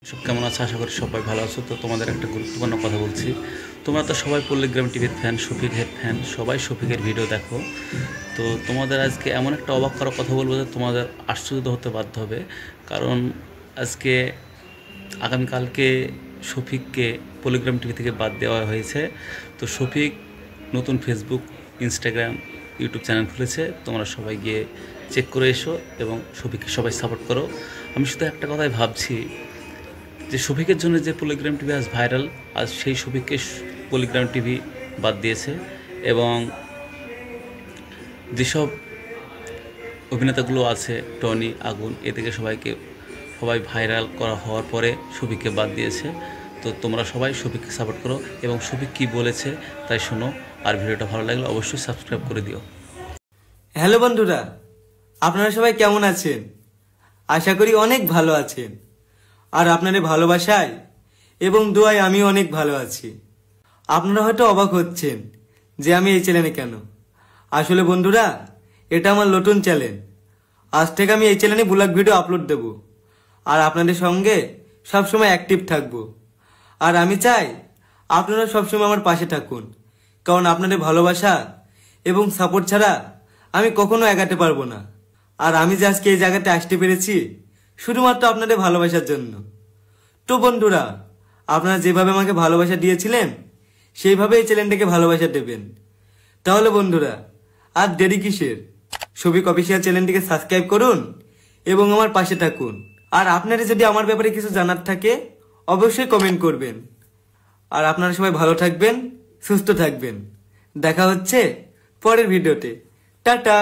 সব কেমন আছো? আশা করি সবাই ভালো আছো। তো তোমাদের একটা গুরুত্বপূর্ণ কথা বলছি। তোমরা তো সবাই পল্লিগ্রাম টিভির ফ্যান, শফিকের ফ্যান, সবাই শফিকের ভিডিও দেখো। তো তোমাদের আজকে এমন একটা অবাক করা কথা বলবো যে তোমাদের আশ্চর্য হতে বাধ্য হবে। কারণ আজকে আগামীকালকে শফিককে পল্লিগ্রাম টিভি থেকে বাদ দেওয়া হয়েছে। তো শফিক নতুন ফেসবুক, ইনস্টাগ্রাম, ইউটিউব চ্যানেল খুলেছে। তোমরা সবাই গিয়ে চেক করে এসো এবং শফিককে সবাই সাপোর্ট করো। আমি শুধু একটা কথাই ভাবছি যে শফিকের জন্য যে পল্লিগ্রাম টিভি আজ ভাইরাল, আজ সেই শফিককে পল্লিগ্রাম টিভি বাদ দিয়েছে। এবং যেসব অভিনেতাগুলো আছে, টনি, আগুন, এদিকে সবাই ভাইরাল করা হওয়ার পরে শফিককে বাদ দিয়েছে। তো তোমরা সবাই শফিককে সাপোর্ট করো এবং শফিক কী বলেছে তাই শোনো। আর ভিডিওটা ভালো লাগলে অবশ্যই সাবস্ক্রাইব করে দিও। হ্যালো বন্ধুরা, আপনারা সবাই কেমন আছেন? আশা করি অনেক ভালো আছেন। আর আপনাদের ভালোবাসায় এবং দোয়ায় আমি অনেক ভালো আছি। আপনারা হয়তো অবাক হচ্ছেন যে আমি এই চ্যানেলে কেন। আসলে বন্ধুরা, এটা আমার নতুন চ্যানেল। আজ থেকে আমি এই চ্যানেলে ব্লগ ভিডিও আপলোড দেব আর আপনাদের সঙ্গে সবসময় অ্যাক্টিভ থাকব। আর আমি চাই আপনারা সবসময় আমার পাশে থাকুন, কারণ আপনাদের ভালোবাসা এবং সাপোর্ট ছাড়া আমি কখনো এগাতে পারবো না। আর আমি যে আজকে এই জায়গাতে আসতে পেরেছি শুধুমাত্র আপনাদের ভালোবাসার জন্য। তো বন্ধুরা, আপনারা যেভাবে আমাকে ভালোবাসা দিয়েছিলেন সেইভাবে এই চ্যানেলটাকে ভালোবাসা দেবেন। তাহলে বন্ধুরা, আর দেরি কিসের? শফিক অফিসিয়াল চ্যানেলটিকে সাবস্ক্রাইব করুন এবং আমার পাশে থাকুন। আর আপনাদের যদি আমার ব্যাপারে কিছু জানার থাকে অবশ্যই কমেন্ট করবেন। আর আপনারা সবাই ভালো থাকবেন, সুস্থ থাকবেন। দেখা হচ্ছে পরের ভিডিওতে। টাটা।